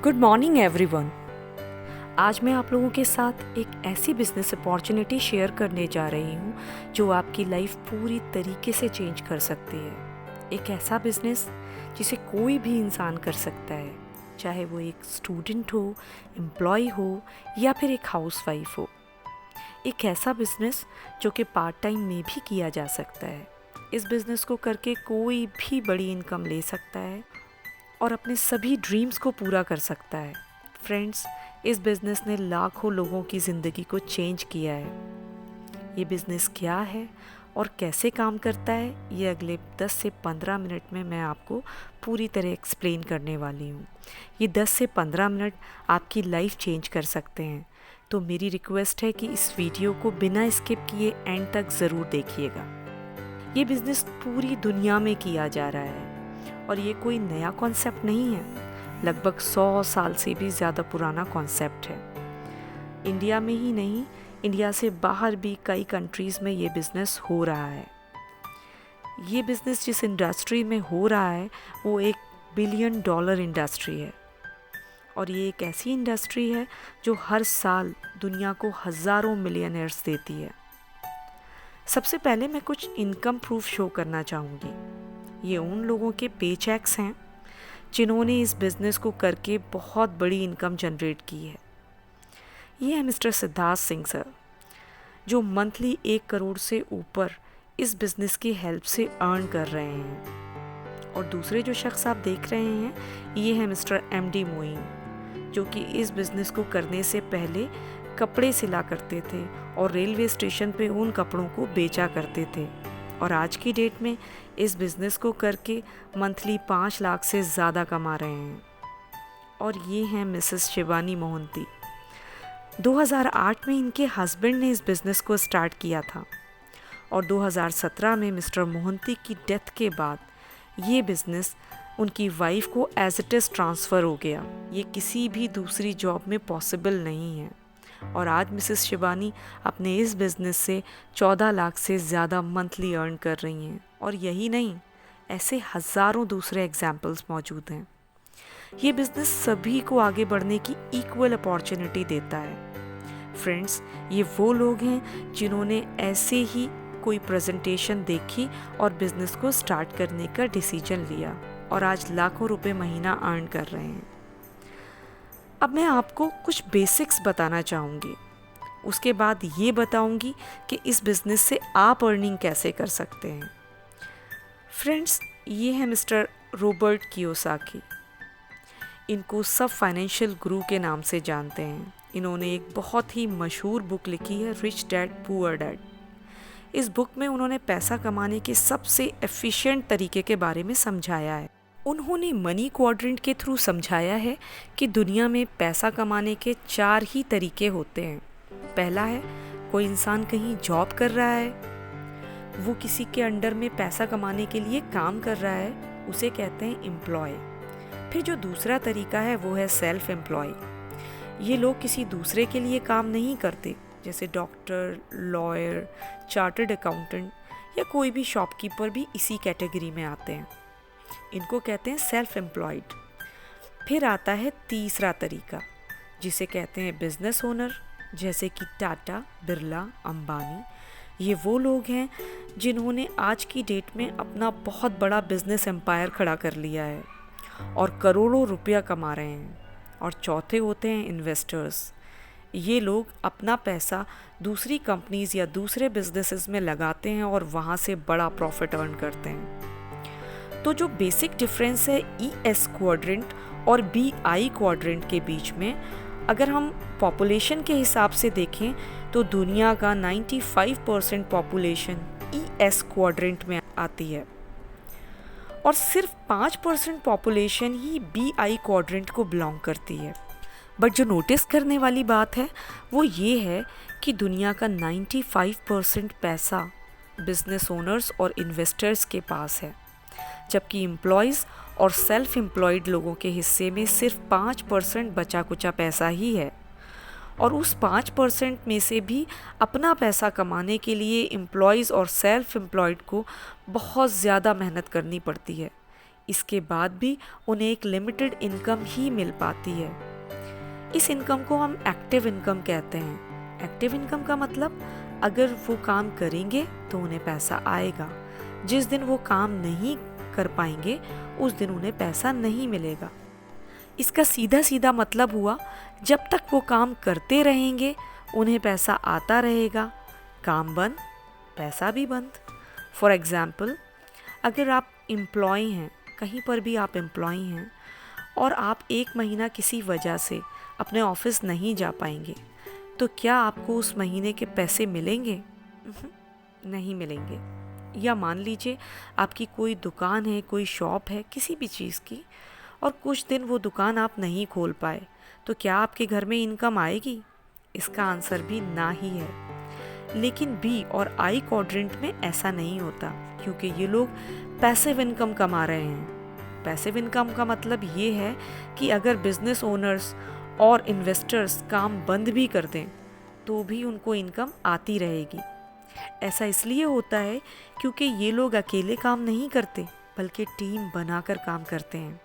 Good morning everyone. आज मैं आप लोगों के साथ एक ऐसी बिजनेस अपॉर्चुनिटी शेयर करने जा रही हूँ जो आपकी लाइफ पूरी तरीके से चेंज कर सकती है। एक ऐसा बिजनेस जिसे कोई भी इंसान कर सकता है, चाहे वो एक स्टूडेंट हो, एम्प्लॉय हो या फिर एक हाउसवाइफ हो। एक ऐसा बिजनेस जो कि पार्ट टाइम में भी किया जा सकता है। इस बिजनेस को करके कोई भी बड़ी इनकम ले सकता है और अपने सभी ड्रीम्स को पूरा कर सकता है। फ्रेंड्स, इस बिज़नेस ने लाखों लोगों की ज़िंदगी को चेंज किया है। ये बिज़नेस क्या है और कैसे काम करता है, ये अगले 10 से 15 मिनट में मैं आपको पूरी तरह एक्सप्लेन करने वाली हूँ। ये 10 से 15 मिनट आपकी लाइफ चेंज कर सकते हैं। तो मेरी रिक्वेस्ट है कि इस वीडियो को बिना स्किप किए एंड तक ज़रूर देखिएगा। ये बिज़नेस पूरी दुनिया में किया जा रहा है और ये कोई नया कॉन्सेप्ट नहीं है। लगभग 100 साल से भी ज़्यादा पुराना कॉन्सेप्ट है। इंडिया में ही नहीं, इंडिया से बाहर भी कई कंट्रीज़ में ये बिज़नेस हो रहा है। ये बिज़नेस जिस इंडस्ट्री में हो रहा है वो $1 बिलियन इंडस्ट्री है और ये एक ऐसी इंडस्ट्री है जो हर साल दुनिया को हज़ारों मिलियनर्स देती है। सबसे पहले मैं कुछ इनकम प्रूफ शो करना चाहूँगी। ये उन लोगों के पे चेक्स हैं जिन्होंने इस बिज़नेस को करके बहुत बड़ी इनकम जनरेट की है। ये है मिस्टर सिद्धार्थ सिंह सर, जो मंथली 1 करोड़ से ऊपर इस बिज़नेस की हेल्प से अर्न कर रहे हैं। और दूसरे जो शख्स आप देख रहे हैं, ये है मिस्टर MD मोइन, जो कि इस बिज़नेस को करने से पहले कपड़े सिला करते थे और रेलवे स्टेशन पे उन कपड़ों को बेचा करते थे और आज की डेट में इस बिज़नेस को करके मंथली 5 लाख से ज़्यादा कमा रहे हैं। और ये हैं मिसेस शिवानी मोहंती। 2008 में इनके हस्बैंड ने इस बिज़नेस को स्टार्ट किया था और 2017 में मिस्टर मोहंती की डेथ के बाद ये बिज़नेस उनकी वाइफ को एज इट इज़ ट्रांसफ़र हो गया। ये किसी भी दूसरी जॉब में पॉसिबल नहीं है और आज मिसेस शिवानी अपने इस बिज़नेस से 14 लाख से ज़्यादा मंथली अर्न कर रही हैं। और यही नहीं, ऐसे हज़ारों दूसरे एग्जाम्पल्स मौजूद हैं। ये बिज़नेस सभी को आगे बढ़ने की इक्वल अपॉर्चुनिटी देता है। फ्रेंड्स, ये वो लोग हैं जिन्होंने ऐसे ही कोई प्रेजेंटेशन देखी और बिज़नेस को स्टार्ट करने का डिसीजन लिया और आज लाखों रुपए महीना अर्न कर रहे हैं। अब मैं आपको कुछ बेसिक्स बताना चाहूँगी, उसके बाद ये बताऊँगी कि इस बिज़नेस से आप अर्निंग कैसे कर सकते हैं। फ्रेंड्स, ये है मिस्टर रॉबर्ट कियोसाकी। इनको सब फाइनेंशियल गुरु के नाम से जानते हैं। इन्होंने एक बहुत ही मशहूर बुक लिखी है, रिच डैड पुअर डैड। इस बुक में उन्होंने पैसा कमाने के सबसे एफिशिएंट तरीके के बारे में समझाया है। उन्होंने मनी क्वाड्रेंट के थ्रू समझाया है कि दुनिया में पैसा कमाने के 4 ही तरीके होते हैं। पहला है, कोई इंसान कहीं जॉब कर रहा है, वो किसी के अंडर में पैसा कमाने के लिए काम कर रहा है, उसे कहते हैं एम्प्लॉय। फिर जो दूसरा तरीका है वो है सेल्फ एम्प्लॉय। ये लोग किसी दूसरे के लिए काम नहीं करते, जैसे डॉक्टर, लॉयर, चार्टर्ड अकाउंटेंट या कोई भी शॉपकीपर भी इसी कैटेगरी में आते हैं। इनको कहते हैं सेल्फ एम्प्लॉयड। फिर आता है तीसरा तरीका, जिसे कहते हैं बिजनेस ओनर, जैसे कि टाटा, बिरला, अंबानी। ये वो लोग हैं जिन्होंने आज की डेट में अपना बहुत बड़ा बिजनेस एम्पायर खड़ा कर लिया है और करोड़ों रुपया कमा रहे हैं। और चौथे होते हैं इन्वेस्टर्स। ये लोग अपना पैसा दूसरी कंपनीज या दूसरे बिजनेसेस में लगाते हैं और वहाँ से बड़ा प्रॉफिट अर्न करते हैं। तो जो बेसिक डिफरेंस है ES क्वाड्रेंट और BI क्वाड्रेंट के बीच में, अगर हम पॉपुलेशन के हिसाब से देखें तो दुनिया का 95% पॉपुलेशन ES क्वाड्रेंट में आती है और सिर्फ 5% पॉपुलेशन ही BI क्वाड्रेंट को बिलोंग करती है। बट जो नोटिस करने वाली बात है वो ये है कि दुनिया का 95% पैसा बिजनेस ओनर्स और इन्वेस्टर्स के पास है, जबकि एम्प्लॉयज़ और सेल्फ एम्प्लॉयड लोगों के हिस्से में सिर्फ 5% बचा कुचा पैसा ही है। और उस 5% में से भी अपना पैसा कमाने के लिए एम्प्लॉयज़ और सेल्फ एम्प्लॉयड को बहुत ज़्यादा मेहनत करनी पड़ती है। इसके बाद भी उन्हें एक लिमिटेड इनकम ही मिल पाती है। इस इनकम को हम एक्टिव इनकम कहते हैं। एक्टिव इनकम का मतलब अगर वो काम करेंगे तो उन्हें पैसा आएगा, जिस दिन वो काम नहीं कर पाएंगे उस दिन उन्हें पैसा नहीं मिलेगा। इसका सीधा सीधा मतलब हुआ, जब तक वो काम करते रहेंगे उन्हें पैसा आता रहेगा, काम बंद पैसा भी बंद। फॉर एग्ज़ाम्पल, अगर आप एम्प्लॉय हैं, कहीं पर भी आप एम्प्लॉय हैं और आप एक महीना किसी वजह से अपने ऑफिस नहीं जा पाएंगे, तो क्या आपको उस महीने के पैसे मिलेंगे? नहीं मिलेंगे। या मान लीजिए आपकी कोई दुकान है, कोई शॉप है किसी भी चीज़ की, और कुछ दिन वो दुकान आप नहीं खोल पाए, तो क्या आपके घर में इनकम आएगी? इसका आंसर भी ना ही है। लेकिन बी और आई क्वाड्रेंट में ऐसा नहीं होता, क्योंकि ये लोग पैसिव इनकम कमा रहे हैं। पैसिव इनकम का मतलब ये है कि अगर बिजनेस ओनर्स और इन्वेस्टर्स काम बंद भी कर दें तो भी उनको इनकम आती रहेगी। ऐसा इसलिए होता है क्योंकि ये लोग अकेले काम नहीं करते, बल्कि टीम बनाकर काम करते हैं,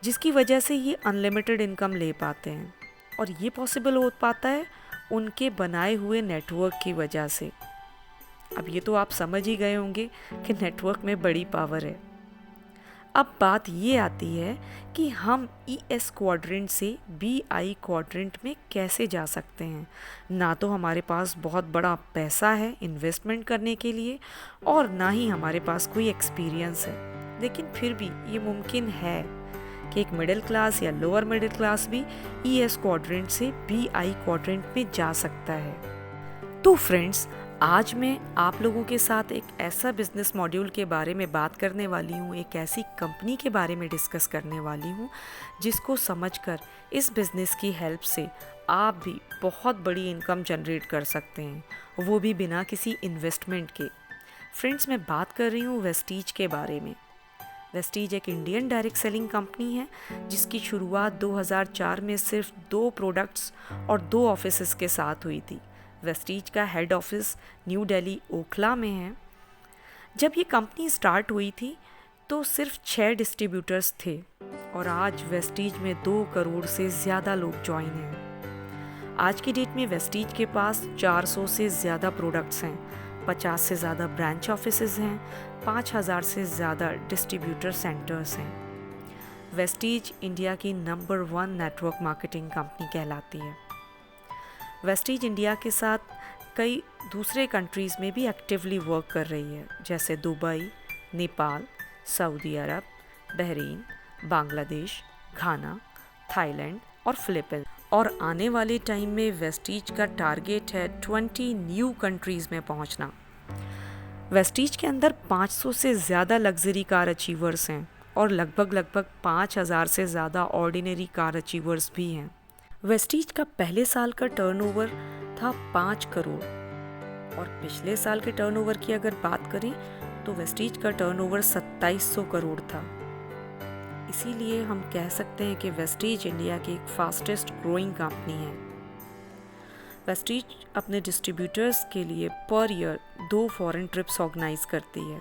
जिसकी वजह से ये अनलिमिटेड इनकम ले पाते हैं। और ये पॉसिबल हो पाता है उनके बनाए हुए नेटवर्क की वजह से। अब ये तो आप समझ ही गए होंगे कि नेटवर्क में बड़ी पावर है। अब बात ये आती है कि हम ES क्वाड्रेंट से BI क्वाड्रेंट में कैसे जा सकते हैं। ना तो हमारे पास बहुत बड़ा पैसा है इन्वेस्टमेंट करने के लिए, और ना ही हमारे पास कोई एक्सपीरियंस है, लेकिन फिर भी ये मुमकिन है कि एक मिडिल क्लास या लोअर मिडिल क्लास भी ES क्वाड्रेंट से BI क्वाड्रेंट में जा सकता है। तो फ्रेंड्स, आज मैं आप लोगों के साथ एक ऐसा बिजनेस मॉड्यूल के बारे में बात करने वाली हूँ, एक ऐसी कंपनी के बारे में डिस्कस करने वाली हूँ जिसको समझकर इस बिज़नेस की हेल्प से आप भी बहुत बड़ी इनकम जनरेट कर सकते हैं, वो भी बिना किसी इन्वेस्टमेंट के। फ्रेंड्स, मैं बात कर रही हूँ वेस्टीज के बारे में। वेस्टीज एक इंडियन डायरेक्ट सेलिंग कंपनी है जिसकी शुरुआत 2004 में सिर्फ 2 प्रोडक्ट्स और 2 ऑफिसेस के साथ हुई थी। वेस्टीज का head office new Delhi Okhla में है। जब ये कंपनी स्टार्ट हुई थी तो सिर्फ 6 डिस्ट्रीब्यूटर्स थे, और आज वेस्टीज में 2 करोड़ से ज़्यादा लोग ज्वाइन हैं। आज की डेट में वेस्टीज के पास 400 से ज़्यादा प्रोडक्ट्स हैं, 50 से ज़्यादा ब्रांच ऑफिसेज हैं, 5000 से ज़्यादा डिस्ट्रीब्यूटर सेंटर्स हैं। वेस्टीज इंडिया की नंबर 1 नेटवर्क मार्केटिंग कंपनी कहलाती है। वेस्टीज इंडिया के साथ कई दूसरे कंट्रीज़ में भी एक्टिवली वर्क कर रही है, जैसे दुबई, नेपाल, सऊदी अरब, बहरीन, बांग्लादेश, घाना, थाईलैंड और फिलीपींस। और आने वाले टाइम में वेस्टीज का टारगेट है 20 न्यू कंट्रीज़ में पहुंचना। वेस्टीज के अंदर 500 से ज़्यादा लग्जरी कार अचीवर्स हैं और लगभग 5000 से ज़्यादा ऑर्डिनरी कार अचीवर्स भी हैं। वेस्टीज का पहले साल का टर्नओवर था 5 करोड़, और पिछले साल के टर्नओवर की अगर बात करें तो वेस्टीज का टर्नओवर 2700 करोड़ था। इसीलिए हम कह सकते हैं कि वेस्टीज इंडिया की एक फास्टेस्ट ग्रोइंग कंपनी है। वेस्टीज अपने डिस्ट्रीब्यूटर्स के लिए per year 2 foreign trips organise करती है।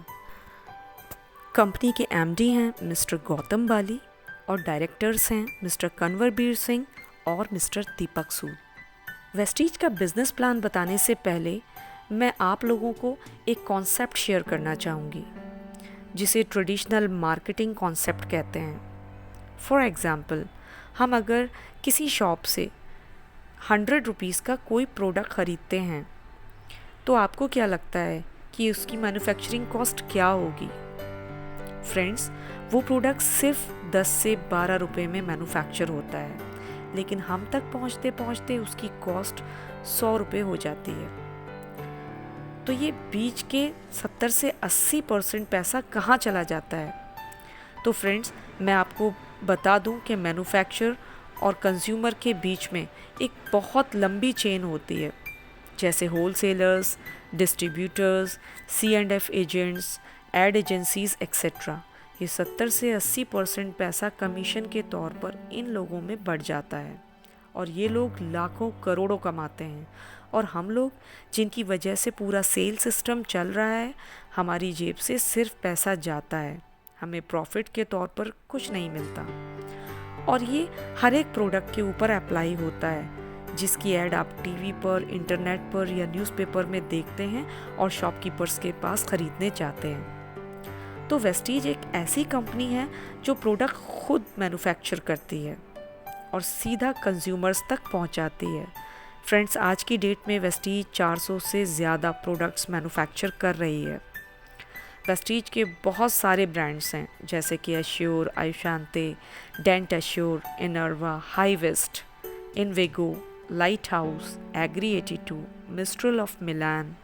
कंपनी के MD हैं मिस्टर गौतम बाली और डायरेक्टर्स हैं मिस्टर कन्वरबीर सिंह और मिस्टर दीपक सूद। वेस्टीज का बिजनेस प्लान बताने से पहले मैं आप लोगों को एक कॉन्सेप्ट शेयर करना चाहूँगी, जिसे ट्रेडिशनल मार्केटिंग कॉन्सेप्ट कहते हैं। फॉर एग्ज़ाम्पल, हम अगर किसी शॉप से 100 रुपीज़ का कोई प्रोडक्ट ख़रीदते हैं तो आपको क्या लगता है कि उसकी मैन्युफैक्चरिंग कॉस्ट क्या होगी? फ्रेंड्स, वो प्रोडक्ट सिर्फ 10 से 12 रुपए में मैन्युफैक्चर होता है, लेकिन हम तक पहुंचते पहुंचते उसकी कॉस्ट 100 रुपये हो जाती है। तो ये बीच के 70 से 80% पैसा कहाँ चला जाता है? तो फ्रेंड्स, मैं आपको बता दूं कि मैन्युफैक्चरर और कंज्यूमर के बीच में एक बहुत लंबी चेन होती है, जैसे wholesalers, distributors, C&F agents, ad agencies etcetera. ये 70 से 80% पैसा कमीशन के तौर पर इन लोगों में बढ़ जाता है, और ये लोग लाखों करोड़ों कमाते हैं, और हम लोग जिनकी वजह से पूरा सेल सिस्टम चल रहा है, हमारी जेब से सिर्फ पैसा जाता है, हमें प्रॉफिट के तौर पर कुछ नहीं मिलता। और ये हर एक प्रोडक्ट के ऊपर अप्लाई होता है जिसकी ऐड आप टीवी पर, इंटरनेट पर या न्यूज़पेपर में देखते हैं और शॉपकीपर्स के पास ख़रीदने जाते हैं। तो वेस्टीज एक ऐसी कंपनी है जो प्रोडक्ट खुद मैन्युफैक्चर करती है और सीधा कंज्यूमर्स तक पहुंचाती है। फ्रेंड्स, आज की डेट में वेस्टीज 400 से ज़्यादा प्रोडक्ट्स मैन्युफैक्चर कर रही है। वेस्टीज के बहुत सारे ब्रांड्स हैं जैसे कि Assure, Ayushante, dent assure, Inerva, हाईवेस्ट, Invigo, light house, Agri 82, mistral of Milan,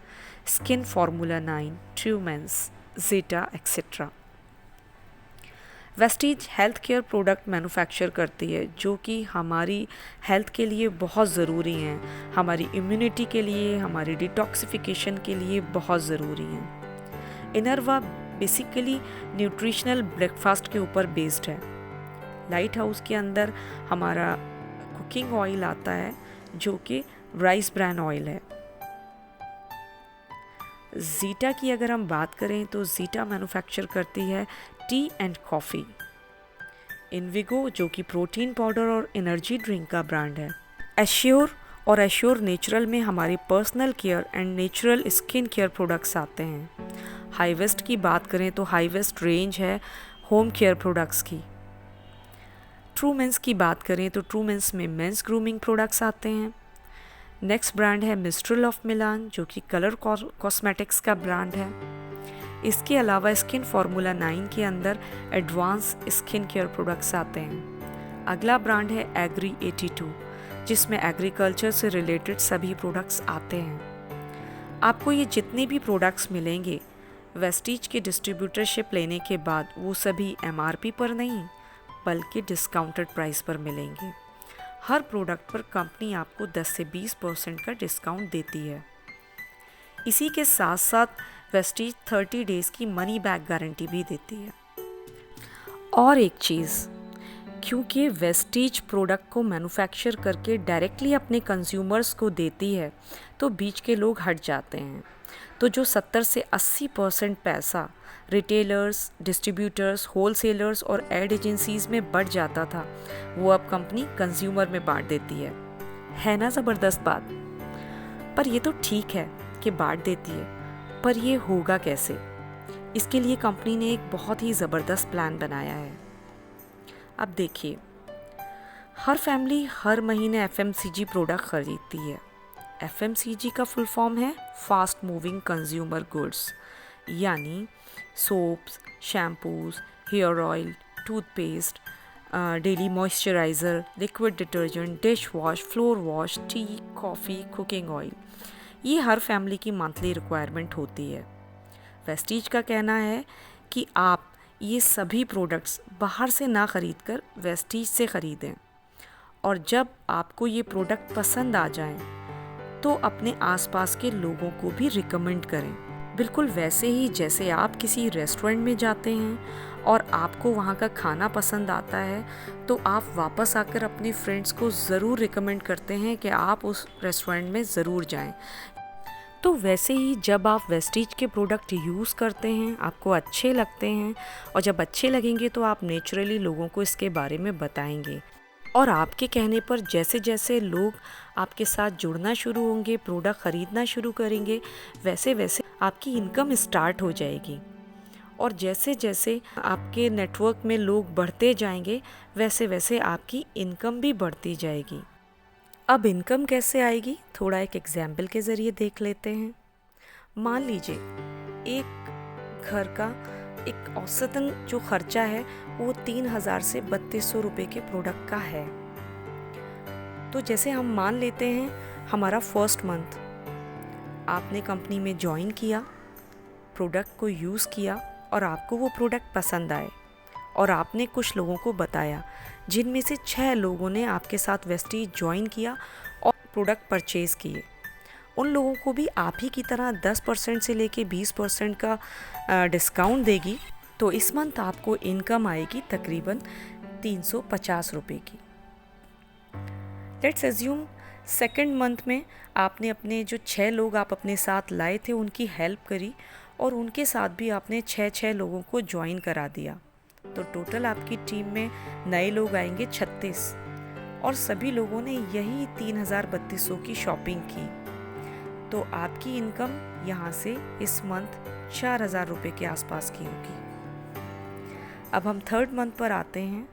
skin formula 9, Trumens, Zeta etcetera. Vestige health care product manufacture करती है जो कि हमारी हेल्थ के लिए बहुत ज़रूरी हैं, हमारी इम्यूनिटी के लिए, हमारी डिटॉक्सिफिकेशन के लिए बहुत ज़रूरी हैं। इनर्वा बेसिकली न्यूट्रिशनल ब्रेकफास्ट के ऊपर बेस्ड है। लाइट हाउस के अंदर हमारा कुकिंग ऑयल आता है जो कि राइस ब्रान ऑयल है। ज़ीटा की अगर हम बात करें तो ज़ीटा मैन्युफैक्चर करती है टी एंड कॉफ़ी। इनविगो जो कि प्रोटीन पाउडर और एनर्जी ड्रिंक का ब्रांड है। एश्योर और एश्योर नेचुरल में हमारे personal care and natural skin care products आते हैं। हाईवेस्ट की बात करें तो हाईवेस्ट रेंज है होम केयर प्रोडक्ट्स की। ट्रूमेंस की बात करें तो ट्रूमेंस में मेंस ग्रूमिंग प्रोडक्ट्स आते हैं। नेक्स्ट ब्रांड है मिस्ट्रल ऑफ मिलान जो कि कलर कॉस्मेटिक्स का ब्रांड है। इसके अलावा स्किन फार्मूला 9 के अंदर एडवांस स्किन केयर प्रोडक्ट्स आते हैं। अगला ब्रांड है एग्री 82 जिसमें एग्रीकल्चर से रिलेटेड सभी प्रोडक्ट्स आते हैं। आपको ये जितने भी प्रोडक्ट्स मिलेंगे वेस्टीज के डिस्ट्रीब्यूटरशिप लेने के बाद वो सभी MRP पर नहीं बल्कि डिस्काउंटेड प्राइस पर मिलेंगे। हर प्रोडक्ट पर कंपनी आपको 10 से 20% का डिस्काउंट देती है। इसी के साथ साथ वेस्टीज 30 डेज़ की मनी बैक गारंटी भी देती है। और एक चीज़, क्योंकि वेस्टीज प्रोडक्ट को मैन्युफैक्चर करके डायरेक्टली अपने कंज्यूमर्स को देती है तो बीच के लोग हट जाते हैं। तो जो 70 से 80% पैसा रिटेलर्स, डिस्ट्रीब्यूटर्स, होलसेलर्स और एड एजेंसीज़ में बढ़ जाता था वो अब कंपनी कंज्यूमर में बांट देती है ना ज़बरदस्त बात। पर ये तो ठीक है कि बांट देती है, पर ये होगा कैसे? इसके लिए कंपनी ने एक बहुत ही ज़बरदस्त प्लान बनाया है। अब देखिए, हर फैमिली हर महीने FMCG प्रोडक्ट खरीदती है। FMCG का फुल फॉर्म है फास्ट मूविंग कंज्यूमर गुड्स, यानी soaps, shampoos, hair oil, toothpaste, daily moisturiser, liquid detergent, dish wash, floor wash, tea, coffee, cooking oil. ये हर फैमिली की मंथली रिक्वायरमेंट होती है। वेस्टीज का कहना है कि आप ये सभी प्रोडक्ट्स बाहर से ना ख़रीद कर वेस्टीज से ख़रीदें और जब आपको ये प्रोडक्ट पसंद आ जाएं तो अपने आसपास के लोगों को भी रिकमेंड करें। बिल्कुल वैसे ही जैसे आप किसी रेस्टोरेंट में जाते हैं और आपको वहाँ का खाना पसंद आता है तो आप वापस आकर अपने फ्रेंड्स को ज़रूर रिकमेंड करते हैं कि आप उस रेस्टोरेंट में ज़रूर जाएं। तो वैसे ही जब आप वेस्टीज के प्रोडक्ट यूज़ करते हैं, आपको अच्छे लगते हैं और जब अच्छे लगेंगे तो आप नेचुरली लोगों को इसके बारे में बताएंगे और आपके कहने पर जैसे जैसे लोग आपके साथ जुड़ना शुरू होंगे, प्रोडक्ट ख़रीदना शुरू करेंगे, वैसे वैसे आपकी इनकम स्टार्ट हो जाएगी और जैसे जैसे आपके नेटवर्क में लोग बढ़ते जाएंगे वैसे वैसे आपकी इनकम भी बढ़ती जाएगी। अब इनकम कैसे आएगी, थोड़ा एक एग्जाम्पल के ज़रिए देख लेते हैं। मान लीजिए एक घर का एक औसतन जो खर्चा है वो 3000 से 3200 रुपये के प्रोडक्ट का है। तो जैसे हम मान लेते हैं हमारा फर्स्ट मंथ आपने कंपनी में ज्वाइन किया, प्रोडक्ट को यूज़ किया और आपको वो प्रोडक्ट पसंद आए और आपने कुछ लोगों को बताया, जिनमें से 6 लोगों ने आपके साथ वेस्टीज ज्वाइन किया और प्रोडक्ट परचेज़ किए। उन लोगों को भी आप ही की तरह 10% से लेके 20% का डिस्काउंट देगी। तो इस मंथ आपको इनकम आएगी तकरीबन 350 रुपये की। लेट्स एज्यूम सेकंड मंथ में आपने अपने जो 6 लोग आप अपने साथ लाए थे उनकी हेल्प करी और उनके साथ भी आपने 6 लोगों को ज्वाइन करा दिया। तो टोटल आपकी टीम में नए लोग आएंगे 36 और सभी लोगों ने यही 3,3200 की शॉपिंग की। तो आपकी इनकम यहाँ से इस मंथ 4,000 रुपये के आसपास की होगी। अब हम थर्ड मंथ पर आते हैं।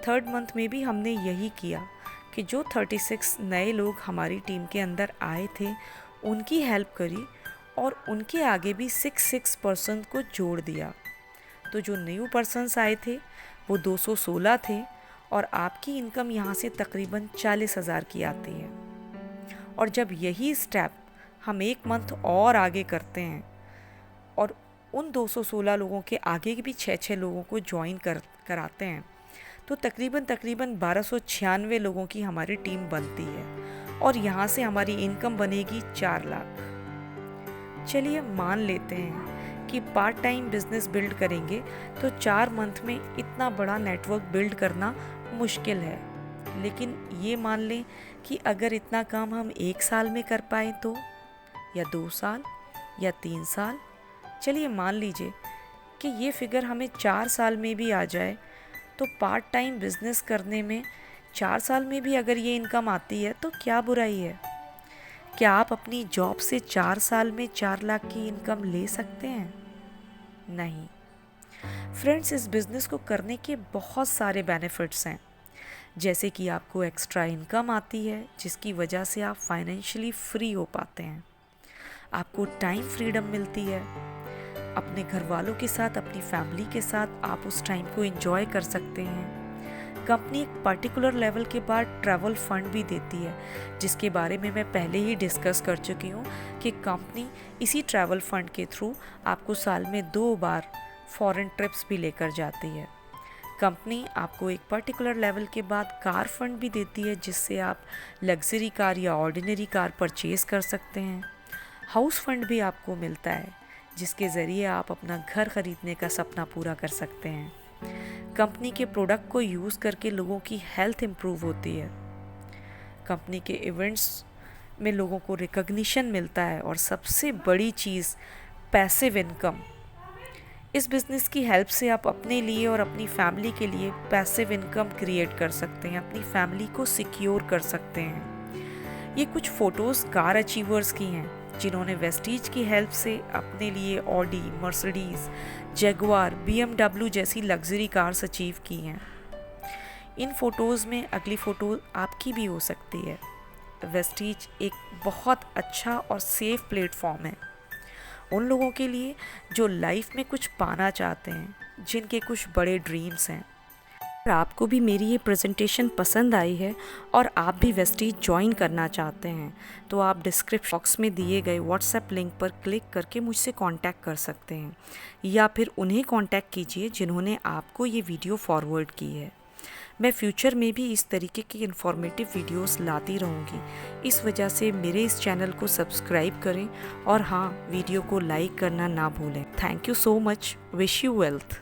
थर्ड मंथ में भी हमने यही किया कि जो 36 नए लोग हमारी टीम के अंदर आए थे उनकी हेल्प करी और उनके आगे भी 6 पर्सन को जोड़ दिया। तो जो न्यू पर्सन्स आए थे वो 216 थे और आपकी इनकम यहाँ से तकरीबन 40,000 की आती है। और जब यही स्टेप हम एक मंथ और आगे करते हैं और उन 216 लोगों के आगे भी 6 लोगों को ज्वाइन कराते हैं तो तकरीबन 1296 लोगों की हमारी टीम बनती है और यहाँ से हमारी इनकम बनेगी 4 लाख। चलिए मान लेते हैं कि पार्ट टाइम बिजनेस बिल्ड करेंगे तो 4 मंथ में इतना बड़ा नेटवर्क बिल्ड करना मुश्किल है, लेकिन ये मान लें कि अगर इतना काम हम 1 साल में कर पाए तो, या 2 साल या 3 साल, चलिए मान लीजिए कि ये फिगर हमें 4 साल में भी आ जाए तो पार्ट टाइम बिजनेस करने में 4 साल में भी अगर ये इनकम आती है तो क्या बुराई है। क्या आप अपनी जॉब से 4 साल में 4 लाख की इनकम ले सकते हैं? नहीं फ्रेंड्स, इस बिज़नेस को करने के बहुत सारे बेनिफिट्स हैं, जैसे कि आपको एक्स्ट्रा इनकम आती है जिसकी वजह से आप फाइनेंशियली फ्री हो पाते हैं। आपको टाइम फ्रीडम मिलती है, अपने घर वालों के साथ, अपनी फैमिली के साथ आप उस टाइम को एंजॉय कर सकते हैं। कंपनी एक पर्टिकुलर लेवल के बाद ट्रैवल फंड भी देती है, जिसके बारे में मैं पहले ही डिस्कस कर चुकी हूँ कि कंपनी इसी ट्रैवल फंड के थ्रू आपको साल में 2 बार फॉरेन ट्रिप्स भी लेकर जाती है। कंपनी आपको एक पर्टिकुलर लेवल के बाद कार फंड भी देती है, जिससे आप लग्जरी कार या ऑर्डिनरी कार परचेज कर सकते हैं। हाउस फंड भी आपको मिलता है, जिसके ज़रिए आप अपना घर खरीदने का सपना पूरा कर सकते हैं। कंपनी के प्रोडक्ट को यूज़ करके लोगों की हेल्थ इम्प्रूव होती है। कंपनी के इवेंट्स में लोगों को रिकॉग्निशन मिलता है और सबसे बड़ी चीज़ पैसिव इनकम। इस बिज़नेस की हेल्प से आप अपने लिए और अपनी फैमिली के लिए पैसिव इनकम क्रिएट कर सकते हैं, अपनी फैमिली को सिक्योर कर सकते हैं। ये कुछ फ़ोटोज़ कार अचीवर्स की हैं जिन्होंने वेस्टीज की हेल्प से अपने लिए ऑडी, मर्सिडीज़, जगुआर, BMW जैसी लग्जरी कार्स अचीव की हैं। इन फ़ोटोज़ में अगली फ़ोटो आपकी भी हो सकती है। वेस्टीज एक बहुत अच्छा और सेफ प्लेटफॉर्म है उन लोगों के लिए जो लाइफ में कुछ पाना चाहते हैं, जिनके कुछ बड़े ड्रीम्स हैं। अगर आपको भी मेरी ये प्रेजेंटेशन पसंद आई है और आप भी वेस्टीज ज्वाइन करना चाहते हैं तो आप डिस्क्रिप्शन बॉक्स में दिए गए व्हाट्सएप लिंक पर क्लिक करके मुझसे कांटेक्ट कर सकते हैं, या फिर उन्हें कांटेक्ट कीजिए जिन्होंने आपको ये वीडियो फॉरवर्ड की है। मैं फ्यूचर में भी इस तरीके की इन्फॉर्मेटिव वीडियोस लाती रहूँगी, इस वजह से मेरे इस चैनल को सब्सक्राइब करें और हाँ, वीडियो को लाइक करना ना भूलें। Thank you so much. Wish you wealth.